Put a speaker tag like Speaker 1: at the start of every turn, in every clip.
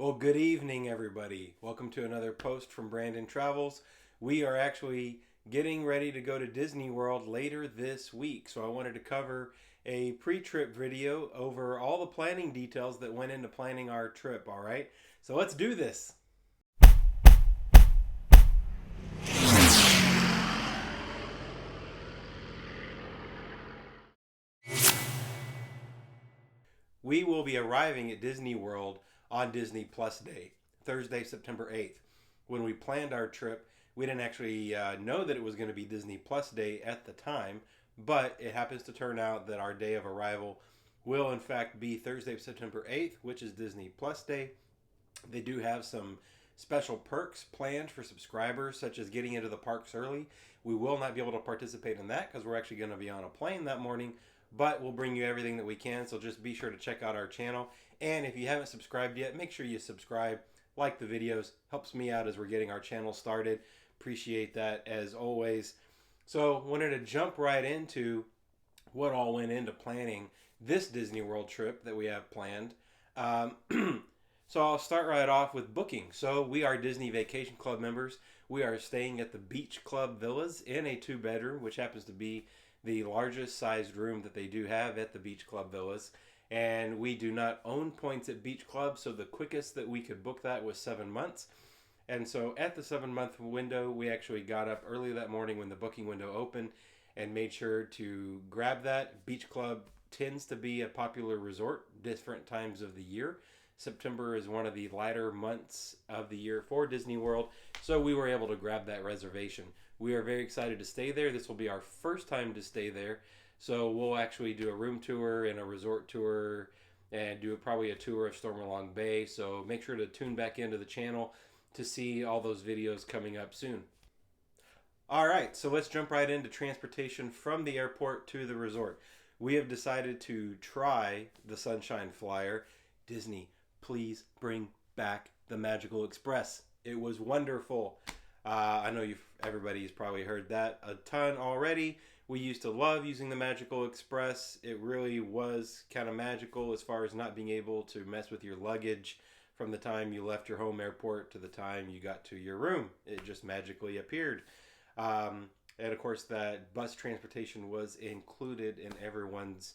Speaker 1: Well, good evening, everybody. Welcome to another post from Brandon Travels. We are actually getting ready to go to Disney World later this week, so I wanted to cover a pre-trip video over all the planning details that went into planning our trip, all right? So let's do this. We will be arriving at Disney World on Disney Plus Day, Thursday, September 8th. When we planned our trip, we didn't actually know that it was going to be Disney Plus Day at the time, but it happens to turn out that our day of arrival will, in fact, be Thursday, September 8th, which is Disney Plus Day. They do have some special perks planned for subscribers, such as getting into the parks early. We will not be able to participate in that because we're actually going to be on a plane that morning, but we'll bring you everything that we can. So just be sure to check out our channel. And if you haven't subscribed yet, make sure you subscribe, like the videos. Helps me out as we're getting our channel started. Appreciate that as always. So wanted to jump right into what all went into planning this Disney World trip that we have planned. So I'll start right off with booking. So we are Disney Vacation Club members. We are staying at the Beach Club Villas in a 2-bedroom, which happens to be the largest sized room that they do have at the Beach Club Villas. And we do not own points at Beach Club, so the quickest that we could book that was 7 months. And so at the 7-month window, we actually got up early that morning when the booking window opened and made sure to grab that. Beach Club tends to be a popular resort different times of the year. September is one of the lighter months of the year for Disney World, so we were able to grab that reservation. We are very excited to stay there. This will be our first time to stay there, so we'll actually do a room tour and a resort tour and do probably a tour of Stormalong Bay, so make sure to tune back into the channel to see all those videos coming up soon. All right, so let's jump right into transportation from the airport to the resort. We have decided to try the Sunshine Flyer. Disney, please bring back the Magical Express. It was wonderful. I know everybody's probably heard that a ton already. We used to love using the Magical Express. It really was kind of magical as far as not being able to mess with your luggage from the time you left your home airport to the time you got to your room. It just magically appeared. And of course, that bus transportation was included in everyone's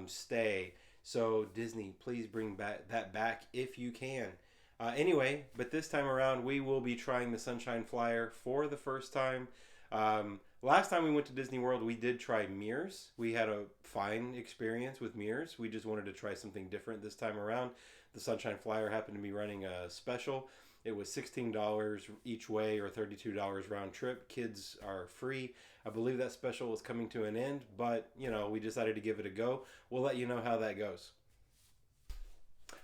Speaker 1: stay. So Disney, please bring that back if you can. Anyway, but this time around, we will be trying the Sunshine Flyer for the first time. Last time we went to Disney World, we did try Mears. We had a fine experience with Mears. We just wanted to try something different this time around. The Sunshine Flyer happened to be running a special. It was $16 each way or $32 round trip. Kids are free. I believe that special is coming to an end, but we decided to give it a go. We'll let you know how that goes.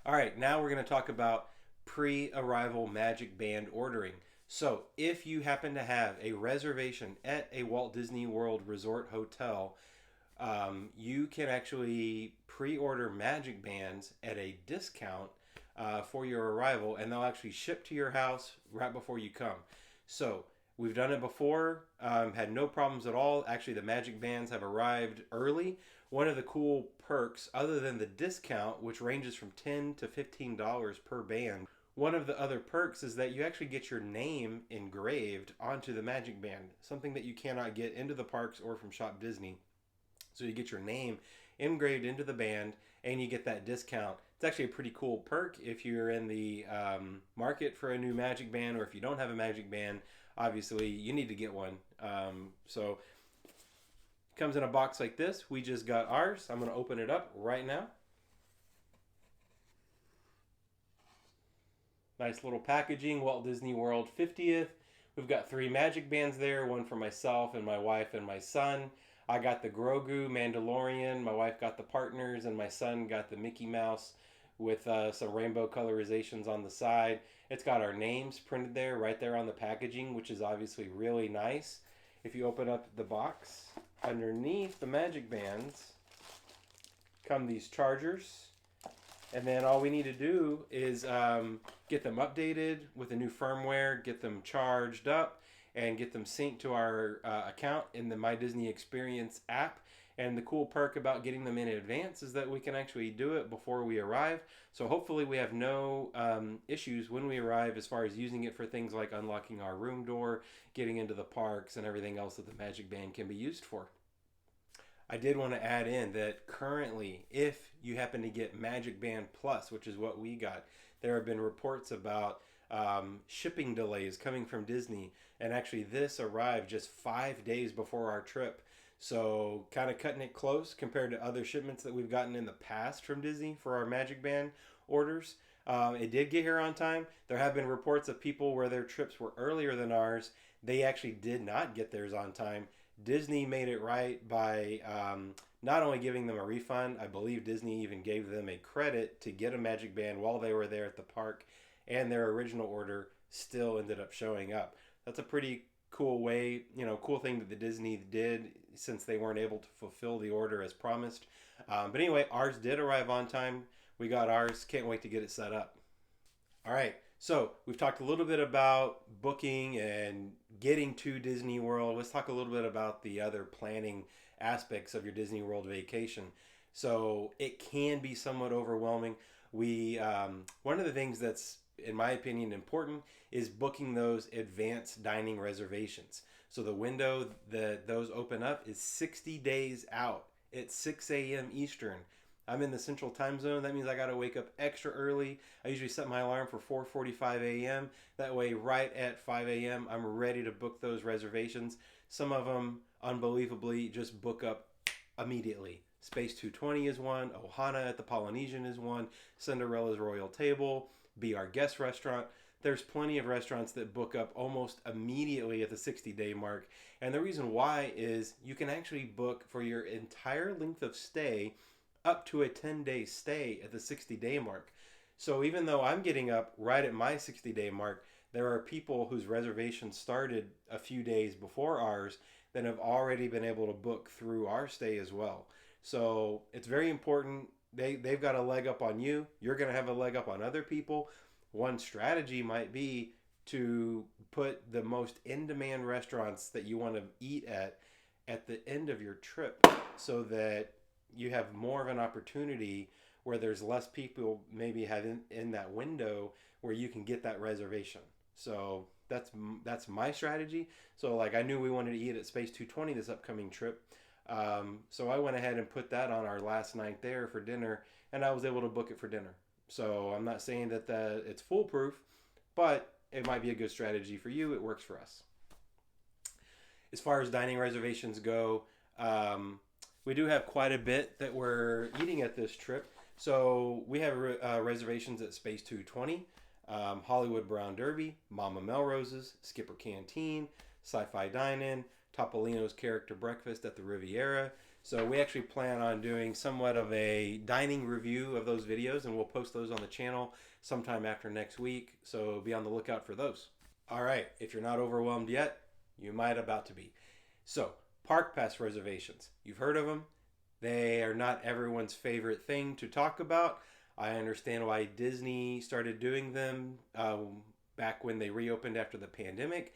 Speaker 1: All right, now we're going to talk about pre-arrival MagicBand ordering. So if you happen to have a reservation at a Walt Disney World Resort hotel, you can actually pre-order MagicBands at a discount for your arrival, and they'll actually ship to your house right before you come. So we've done it before, had no problems at all. Actually, the MagicBands have arrived early. One of the cool perks, other than the discount, which ranges from $10 to $15 per band, one of the other perks is that you actually get your name engraved onto the MagicBand, something that you cannot get into the parks or from Shop Disney. So you get your name engraved into the band, and you get that discount. It's actually a pretty cool perk if you're in the market for a new MagicBand, or if you don't have a MagicBand, obviously you need to get one. So it comes in a box like this. We just got ours. I'm going to open it up right now. Nice little packaging, Walt Disney World 50th. We've got 3 MagicBands there, one for myself and my wife and my son. I got the Grogu Mandalorian, my wife got the Partners, and my son got the Mickey Mouse with some rainbow colorizations on the side. It's got our names printed there, right there on the packaging, which is obviously really nice. If you open up the box, underneath the MagicBands come these chargers. And then all we need to do is get them updated with a new firmware, get them charged up, and get them synced to our account in the My Disney Experience app. And the cool perk about getting them in advance is that we can actually do it before we arrive. So hopefully we have no issues when we arrive as far as using it for things like unlocking our room door, getting into the parks, and everything else that the Magic Band can be used for. I did want to add in that currently, if you happen to get Magic Band Plus, which is what we got, there have been reports about shipping delays coming from Disney. And actually, this arrived just 5 days before our trip. So, kind of cutting it close compared to other shipments that we've gotten in the past from Disney for our Magic Band orders. It did get here on time. There have been reports of people where their trips were earlier than ours. They actually did not get theirs on time. Disney made it right by not only giving them a refund, I believe Disney even gave them a credit to get a Magic Band while they were there at the park, and their original order still ended up showing up. That's a pretty cool way, cool thing that the Disney did since they weren't able to fulfill the order as promised. But anyway, ours did arrive on time. We got ours. Can't wait to get it set up. All right. So we've talked a little bit about booking and getting to Disney World. Let's talk a little bit about the other planning aspects of your Disney World vacation. So it can be somewhat overwhelming. One of the things that's, in my opinion, important is booking those advanced dining reservations. So the window that those open up is 60 days out at 6 a.m. Eastern. I'm in the central time zone. That means I got to wake up extra early. I usually set my alarm for 4:45 a.m. That way, right at 5 a.m., I'm ready to book those reservations. Some of them, unbelievably, just book up immediately. Space 220 is one. Ohana at the Polynesian is one. Cinderella's Royal Table. Be Our Guest restaurant. There's plenty of restaurants that book up almost immediately at the 60-day mark. And the reason why is you can actually book for your entire length of stay up to a 10-day stay at the 60-day mark. So even though I'm getting up right at my 60-day mark, there are people whose reservations started a few days before ours that have already been able to book through our stay as well. So it's very important. They've got a leg up on you. You're going to have a leg up on other people. One strategy might be to put the most in-demand restaurants that you want to eat at the end of your trip so that you have more of an opportunity where there's less people maybe in that window where you can get that reservation. So that's my strategy. So like I knew we wanted to eat at Space 220 this upcoming trip. So I went ahead and put that on our last night there for dinner, and I was able to book it for dinner. So I'm not saying that it's foolproof, but it might be a good strategy for you. It works for us. As far as dining reservations go, we do have quite a bit that we're eating at this trip. So we have reservations at Space 220, Hollywood Brown Derby, Mama Melrose's, Skipper Canteen, Sci-Fi Dine-In, Topolino's Character Breakfast at the Riviera. So we actually plan on doing somewhat of a dining review of those videos, and we'll post those on the channel sometime after next week. So be on the lookout for those. All right, if you're not overwhelmed yet, you might about to be. So Park Pass reservations. You've heard of them. They are not everyone's favorite thing to talk about. I understand why Disney started doing them back when they reopened after the pandemic.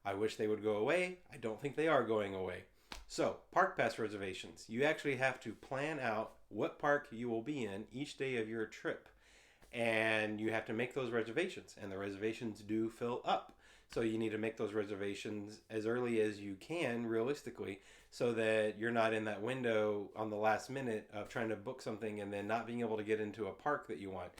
Speaker 1: I wish they would go away. I don't think they are going away. So, Park Pass reservations. You actually have to plan out what park you will be in each day of your trip. And you have to make those reservations. And the reservations do fill up. So you need to make those reservations as early as you can, realistically, so that you're not in that window on the last minute of trying to book something and then not being able to get into a park that you want.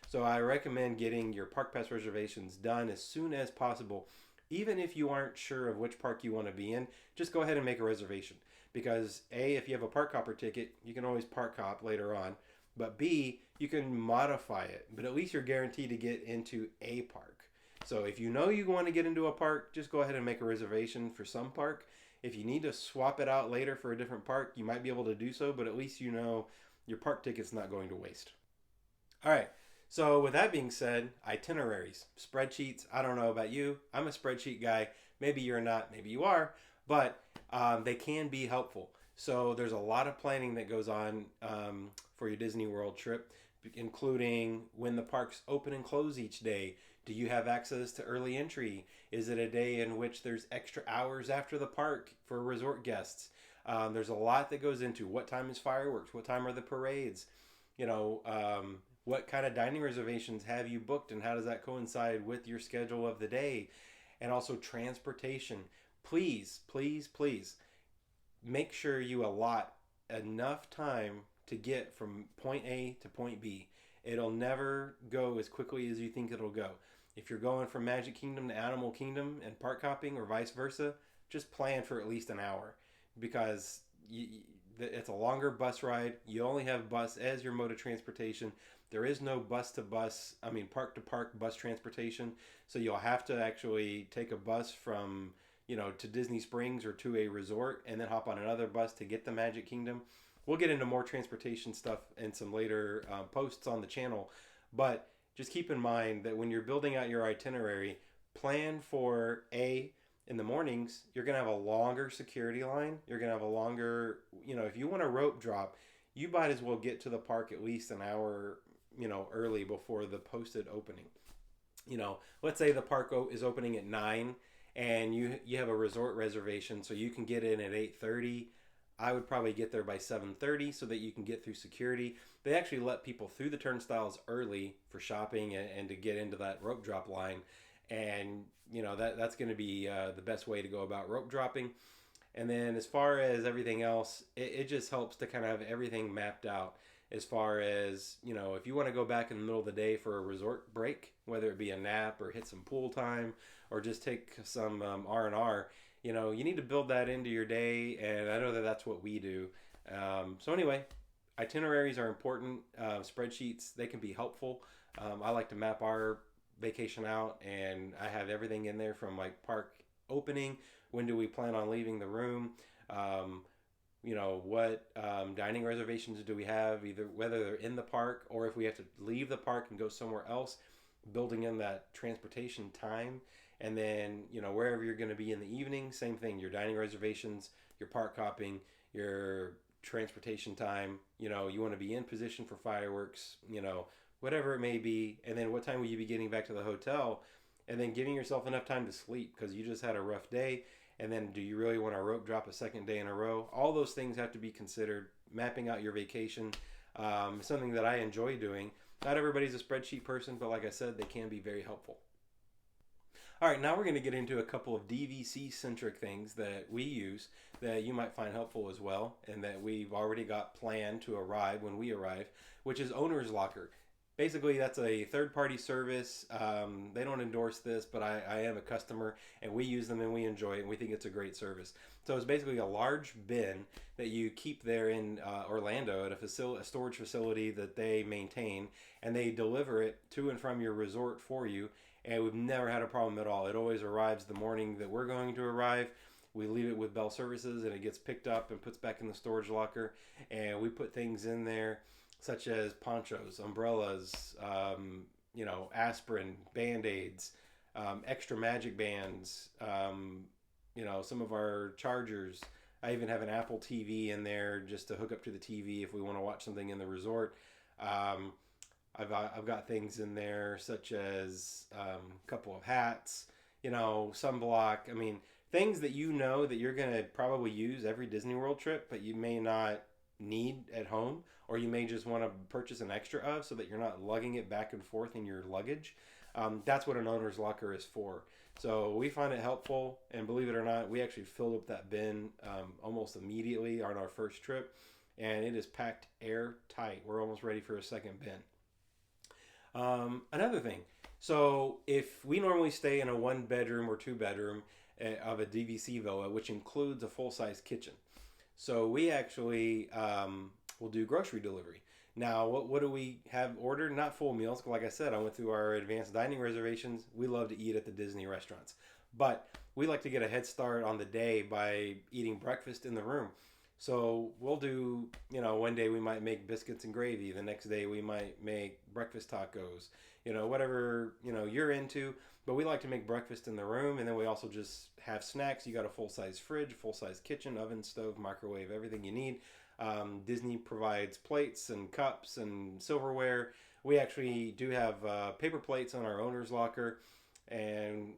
Speaker 1: So I recommend getting your Park Pass reservations done as soon as possible. Even if you aren't sure of which park you want to be in, just go ahead and make a reservation. Because A, if you have a park hopper ticket, you can always park hop later on. But B, you can modify it. But at least you're guaranteed to get into a park. So if you know you want to get into a park, just go ahead and make a reservation for some park. If you need to swap it out later for a different park, you might be able to do so, but at least you know your park ticket's not going to waste. All right, so with that being said, itineraries, spreadsheets, I don't know about you. I'm a spreadsheet guy. Maybe you're not, maybe you are, but they can be helpful. So there's a lot of planning that goes on for your Disney World trip, including when the parks open and close each day. Do you have access to early entry? Is it a day in which there's extra hours after the park for resort guests? There's a lot that goes into what time is fireworks, what time are the parades, you know, what kind of dining reservations have you booked, and how does that coincide with your schedule of the day, and also transportation. Please, please, please make sure you allot enough time to get from point A to point B. It'll never go as quickly as you think it'll go. If you're going from Magic Kingdom to Animal Kingdom and park hopping or vice versa, just plan for at least an hour, because it's a longer bus ride. You only have bus as your mode of transportation. There is no park to park bus transportation. So you'll have to actually take a bus from, to Disney Springs or to a resort and then hop on another bus to get to Magic Kingdom. We'll get into more transportation stuff in some later posts on the channel. But just keep in mind that when you're building out your itinerary, plan for in the mornings, you're going to have a longer security line. You're going to have a longer, if you want a rope drop, you might as well get to the park at least an hour, early before the posted opening. Let's say the park is opening at 9 and you have a resort reservation, so you can get in at 8:30. I would probably get there by 7:30 so that you can get through security. They actually let people through the turnstiles early for shopping and to get into that rope drop line. And, that's going to be the best way to go about rope dropping. And then as far as everything else, it just helps to kind of have everything mapped out. As far as, if you want to go back in the middle of the day for a resort break, whether it be a nap or hit some pool time or just take some R&R, you need to build that into your day, and I know that that's what we do. So anyway, itineraries are important. Spreadsheets, they can be helpful. I like to map our vacation out, and I have everything in there from like park opening, when do we plan on leaving the room, what dining reservations do we have, either whether they're in the park or if we have to leave the park and go somewhere else, building in that transportation time. And then, wherever you're going to be in the evening, same thing, your dining reservations, your park hopping, your transportation time, you want to be in position for fireworks, whatever it may be. And then what time will you be getting back to the hotel, and then giving yourself enough time to sleep because you just had a rough day. And then do you really want to rope drop a second day in a row? All those things have to be considered. Mapping out your vacation, something that I enjoy doing. Not everybody's a spreadsheet person, but like I said, they can be very helpful. All right, now we're going to get into a couple of DVC-centric things that we use that you might find helpful as well, and that we've already got planned to arrive when we arrive, which is Owner's Locker. Basically, that's a third-party service. They don't endorse this, but I am a customer, and we use them, and we enjoy it, and we think it's a great service. So it's basically a large bin that you keep there in Orlando at a storage facility that they maintain, and they deliver it to and from your resort for you, and we've never had a problem at all. It always arrives the morning that we're going to arrive. We leave it with Bell Services, and it gets picked up and puts back in the storage locker, and we put things in there such as ponchos, umbrellas, aspirin, Band-Aids, extra magic bands, some of our chargers. I even have an Apple TV in there just to hook up to the TV if we want to watch something in the resort. I've got things in there such as a couple of hats, sunblock. I mean, things that that you're going to probably use every Disney World trip, but you may not need at home, or you may just want to purchase an extra of so that you're not lugging it back and forth in your luggage. That's what an owner's locker is for. So we find it helpful, and believe it or not, we actually filled up that bin almost immediately on our first trip, and it is packed airtight. We're almost ready for a second bin. Another thing, so if we normally stay in a 1-bedroom or 2-bedroom of a DVC villa, which includes a full-size kitchen, so we actually will do grocery delivery. Now, what do we have ordered? Not full meals. Like I said, I went through our advanced dining reservations. We love to eat at the Disney restaurants. But we like to get a head start on the day by eating breakfast in the room. So we'll do, one day we might make biscuits and gravy. The next day we might make breakfast tacos, whatever, you're into. But we like to make breakfast in the room, and then we also just have snacks. You got a full-size fridge, full-size kitchen, oven, stove, microwave, everything you need. Disney provides plates and cups and silverware. We actually do have paper plates on our owner's locker. and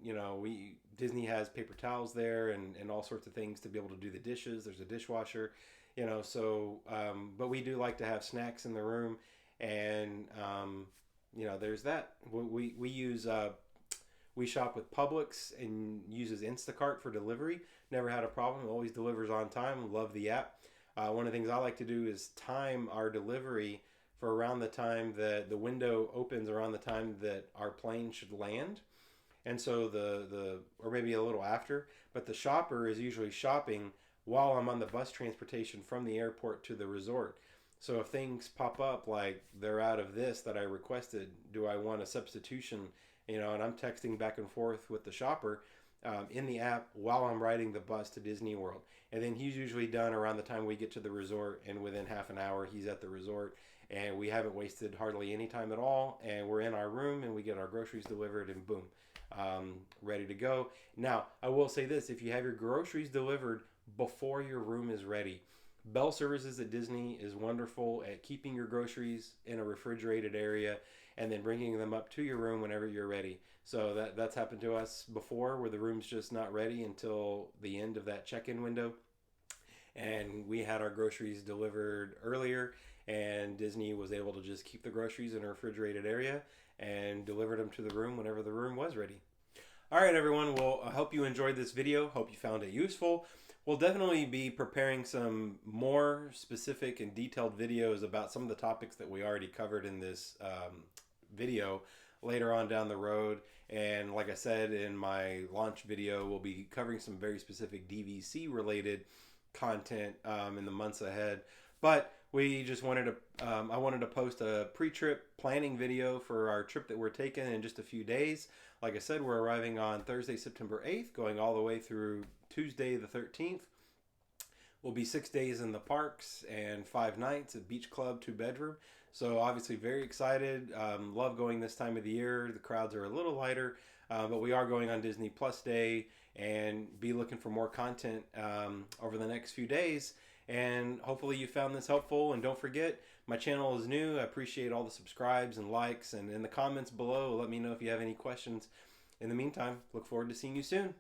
Speaker 1: Disney has paper towels there and all sorts of things to be able to do the dishes. There's a dishwasher, so but we do like to have snacks in the room, and there's that. We use we shop with Publix and uses Instacart for delivery. Never had a problem. It always delivers on time. Love the app. One of the things I like to do is time our delivery for around the time that the window opens, around the time that our plane should land. And so or maybe a little after, but the shopper is usually shopping while I'm on the bus transportation from the airport to the resort. So if things pop up like they're out of this that I requested, do I want a substitution? And I'm texting back and forth with the shopper in the app while I'm riding the bus to Disney World. And then he's usually done around the time we get to the resort, and within half an hour he's at the resort, and we haven't wasted hardly any time at all, and we're in our room and we get our groceries delivered, and boom, ready to go. Now, I will say this: if you have your groceries delivered before your room is ready, Bell Services at Disney is wonderful at keeping your groceries in a refrigerated area and then bringing them up to your room whenever you're ready. So that's happened to us before, where the room's just not ready until the end of that check-in window, and we had our groceries delivered earlier, and Disney was able to just keep the groceries in a refrigerated area and delivered them to the room whenever the room was ready. All right, everyone. Well, I hope you enjoyed this video. Hope you found it useful. We'll definitely be preparing some more specific and detailed videos about some of the topics that we already covered in this video later on down the road. And like I said in my launch video, we'll be covering some very specific DVC related content in the months ahead. But we just wanted to, I wanted to post a pre-trip planning video for our trip that we're taking in just a few days. Like I said, we're arriving on Thursday, September 8th, going all the way through Tuesday the 13th. We'll be 6 days in the parks and 5 nights at Beach Club 2-bedroom. So obviously very excited. Love going this time of the year. The crowds are a little lighter, but we are going on Disney Plus Day, and be looking for more content over the next few days. And hopefully you found this helpful. And don't forget, my channel is new. I appreciate all the subscribes and likes, and in the comments below, let me know if you have any questions. In the meantime, look forward to seeing you soon.